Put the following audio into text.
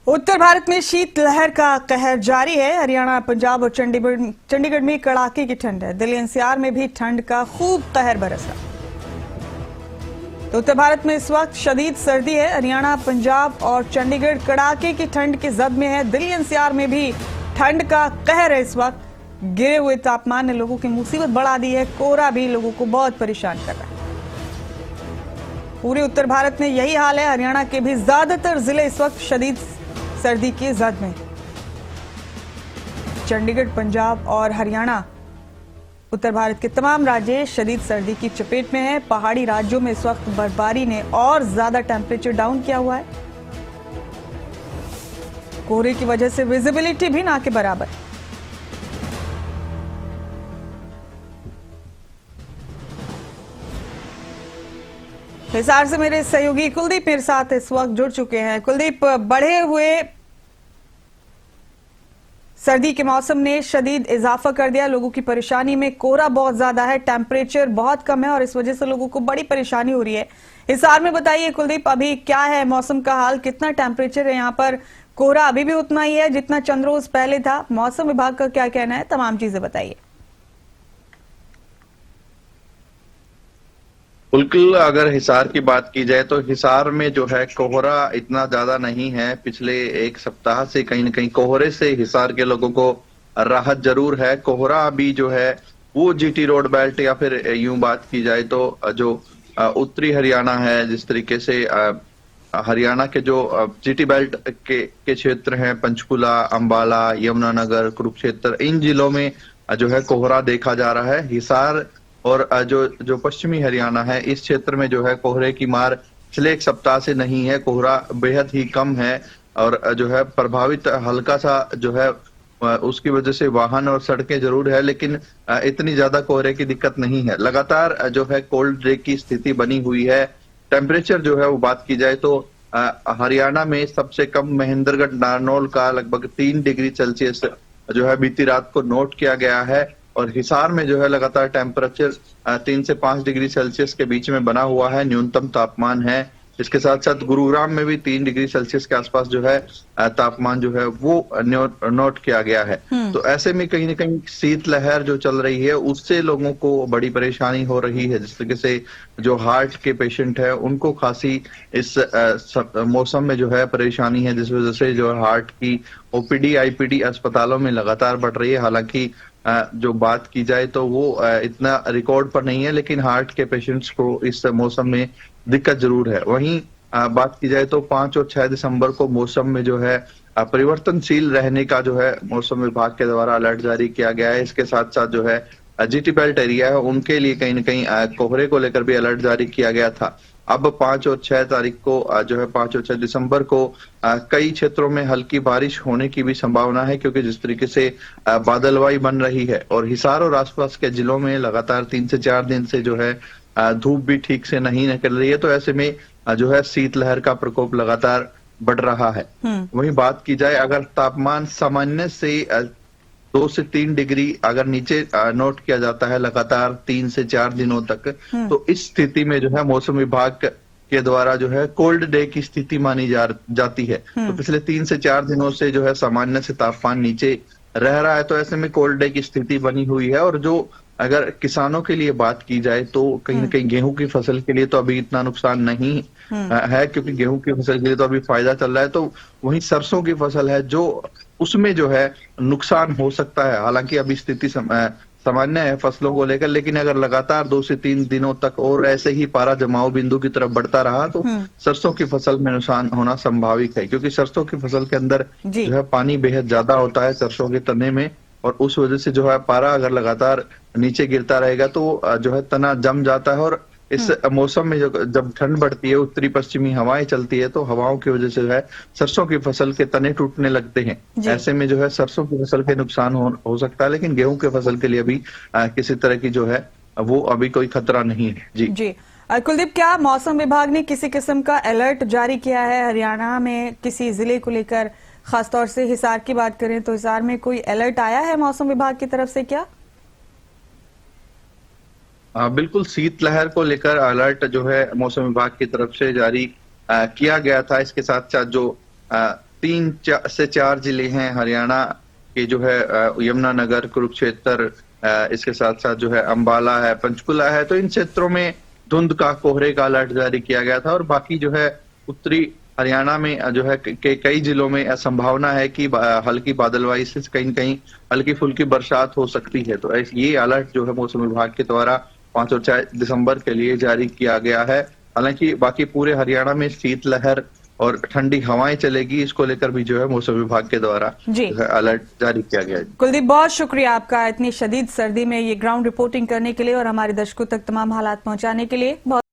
उत्तर भारत में शीतलहर का कहर जारी है। हरियाणा, पंजाब और चंडीगढ़ में कड़ाके की ठंड है। दिल्ली एनसीआर में भी ठंड का खूब कहर बरस रहा। तो उत्तर भारत में इस वक्त शदीद सर्दी है। हरियाणा, पंजाब और चंडीगढ़ कड़ाके की ठंड की जद में है। दिल्ली एनसीआर में भी ठंड का कहर है। इस वक्त गिरे हुए तापमान ने लोगों की मुसीबत बढ़ा दी है। कोहरा भी लोगों को बहुत परेशान कर रहा है। पूरे उत्तर भारत में यही हाल है। हरियाणा के भी ज्यादातर जिले इस वक्त शदीद सर्दी की जद में। चंडीगढ़, पंजाब और हरियाणा, उत्तर भारत के तमाम राज्य शदीद सर्दी की चपेट में हैं। पहाड़ी राज्यों में इस वक्त बर्फबारी ने और ज्यादा टेंपरेचर डाउन किया हुआ है। कोहरे की वजह से विजिबिलिटी भी ना के बराबर है। हिसार से मेरे सहयोगी कुलदीप मेरे साथ इस वक्त जुड़ चुके हैं। कुलदीप, बढ़े हुए सर्दी के मौसम ने शदीद इजाफा कर दिया लोगों की परेशानी में। कोहरा बहुत ज्यादा है, टेम्परेचर बहुत कम है और इस वजह से लोगों को बड़ी परेशानी हो रही है। हिसार में बताइए कुलदीप, अभी क्या है मौसम का हाल, कितना टेम्परेचर है यहाँ पर? कोहरा अभी भी उतना ही है जितना चंद रोज पहले था? मौसम विभाग का क्या कहना है, तमाम चीजें बताइए। बिल्कुल, अगर हिसार की बात की जाए तो हिसार में जो है कोहरा इतना ज्यादा नहीं है। पिछले एक सप्ताह से कहीं न कहीं कोहरे से हिसार के लोगों को राहत जरूर है। कोहरा अभी जो है वो जीटी रोड बेल्ट या फिर यूं बात की जाए तो जो उत्तरी हरियाणा है, जिस तरीके से हरियाणा के जो जीटी बेल्ट के क्षेत्र हैं, पंचकुला, अंबाला, यमुनानगर, कुरुक्षेत्र, इन जिलों में जो है कोहरा देखा जा रहा है। हिसार और जो पश्चिमी हरियाणा है, इस क्षेत्र में जो है कोहरे की मार पिछले एक सप्ताह से नहीं है। कोहरा बेहद ही कम है और जो है प्रभावित हल्का सा जो है उसकी वजह से वाहन और सड़कें जरूर है, लेकिन इतनी ज्यादा कोहरे की दिक्कत नहीं है। लगातार जो है कोल्ड डे की स्थिति बनी हुई है। टेम्परेचर जो है वो बात की जाए तो हरियाणा में सबसे कम महेंद्रगढ़ नारनौल का लगभग 3 डिग्री सेल्सियस जो है बीती रात को नोट किया गया है। और हिसार में जो है लगातार टेम्परेचर 3 से 5 डिग्री सेल्सियस के बीच में बना हुआ है, न्यूनतम तापमान है। इसके साथ साथ गुरुग्राम में भी 3 डिग्री सेल्सियस के आसपास जो है तापमान जो है वो नोट किया गया है। तो ऐसे में कहीं ना कहीं शीतलहर जो चल रही है उससे लोगों को बड़ी परेशानी हो रही है। जिस तरीके से जो हार्ट के पेशेंट है उनको खासी इस मौसम में जो है परेशानी है, जिस वजह से जो हार्ट की ओपीडी आईपीडी अस्पतालों में लगातार बढ़ रही है। हालांकि जो बात की जाए तो वो इतना रिकॉर्ड पर नहीं है, लेकिन हार्ट के पेशेंट्स को इस मौसम में दिक्कत जरूर है। वहीं बात की जाए तो 5 और 6 दिसंबर को मौसम में जो है परिवर्तनशील रहने का जो है मौसम विभाग के द्वारा अलर्ट जारी किया गया है। इसके साथ साथ जो है जीटी बेल्ट एरिया है उनके लिए कहीं न कहीं कोहरे को लेकर भी अलर्ट जारी किया गया था। अब 5 और 6 तारीख को जो है 5 और 6 दिसंबर को कई क्षेत्रों में हल्की बारिश होने की भी संभावना है, क्योंकि जिस तरीके से बादलवाई बन रही है और हिसार और आसपास के जिलों में लगातार 3 से 4 दिन से जो है धूप भी ठीक से नहीं निकल रही है। तो ऐसे में जो है शीतलहर का प्रकोप लगातार बढ़ रहा है। वहीं बात की जाए अगर तापमान सामान्य से 2 से 3 डिग्री अगर नीचे नोट किया जाता है लगातार 3 से 4 दिनों तक, तो इस स्थिति में जो है मौसम विभाग के द्वारा जो है कोल्ड डे की स्थिति मानी जाती है। तो पिछले 3 से 4 दिनों से जो है सामान्य से तापमान नीचे रह रहा है, तो ऐसे में कोल्ड डे की स्थिति बनी हुई है। और जो अगर किसानों के लिए बात की जाए तो कहीं ना कहीं गेहूं की फसल के लिए तो अभी इतना नुकसान नहीं है, क्योंकि गेहूं की फसल के लिए तो अभी फायदा चल रहा है। तो वहीं सरसों की फसल है जो उसमें जो है नुकसान हो सकता है। हालांकि अभी स्थिति सामान्य है फसलों को लेकर, लेकिन अगर लगातार 2 से 3 दिनों तक और ऐसे ही पारा जमाव बिंदु की तरफ बढ़ता रहा तो सरसों की फसल में नुकसान होना संभावित है, क्योंकि सरसों की फसल के अंदर जो है पानी बेहद ज्यादा होता है सरसों के तने में, और उस वजह से जो है पारा अगर लगातार नीचे गिरता रहेगा तो जो है तना जम जाता है। और इस मौसम में जब ठंड बढ़ती है, उत्तरी पश्चिमी हवाएं चलती है, तो हवाओं की वजह से जो है सरसों की फसल के तने टूटने लगते हैं। ऐसे में जो है सरसों की फसल के नुकसान हो सकता है, लेकिन गेहूं के फसल के लिए अभी किसी तरह की जो है वो अभी कोई खतरा नहीं है। जी कुलदीप, क्या मौसम विभाग ने किसी किस्म का अलर्ट जारी किया है हरियाणा में किसी जिले को लेकर? खासतौर से हिसार की बात करें तो हिसार में कोई अलर्ट आया है मौसम विभाग की तरफ से क्या? बिल्कुल, शीतलहर को लेकर अलर्ट जो है मौसम विभाग की तरफ से जारी किया गया था। इसके साथ साथ जो से 4 जिले हैं हरियाणा के, जो है यमुनानगर, कुरुक्षेत्र, इसके साथ साथ जो है अंबाला है, पंचकुला है। तो इन क्षेत्रों में धुंध का, कोहरे का अलर्ट जारी किया गया था। और बाकी जो है उत्तरी हरियाणा में जो है कई जिलों में संभावना है कि हल्की बादलवाई से कहीं न कहीं हल्की फुल्की बरसात हो सकती है। तो ये अलर्ट जो है मौसम विभाग के द्वारा 5 और 6 दिसंबर के लिए जारी किया गया है। हालांकि बाकी पूरे हरियाणा में शीतलहर और ठंडी हवाएं चलेगी, इसको लेकर भी जो है मौसम विभाग के द्वारा अलर्ट जारी किया गया है। कुलदीप, बहुत शुक्रिया आपका इतनी शदीद सर्दी में ये ग्राउंड रिपोर्टिंग करने के लिए और हमारे दर्शकों तक तमाम हालात पहुंचाने के लिए। बहुत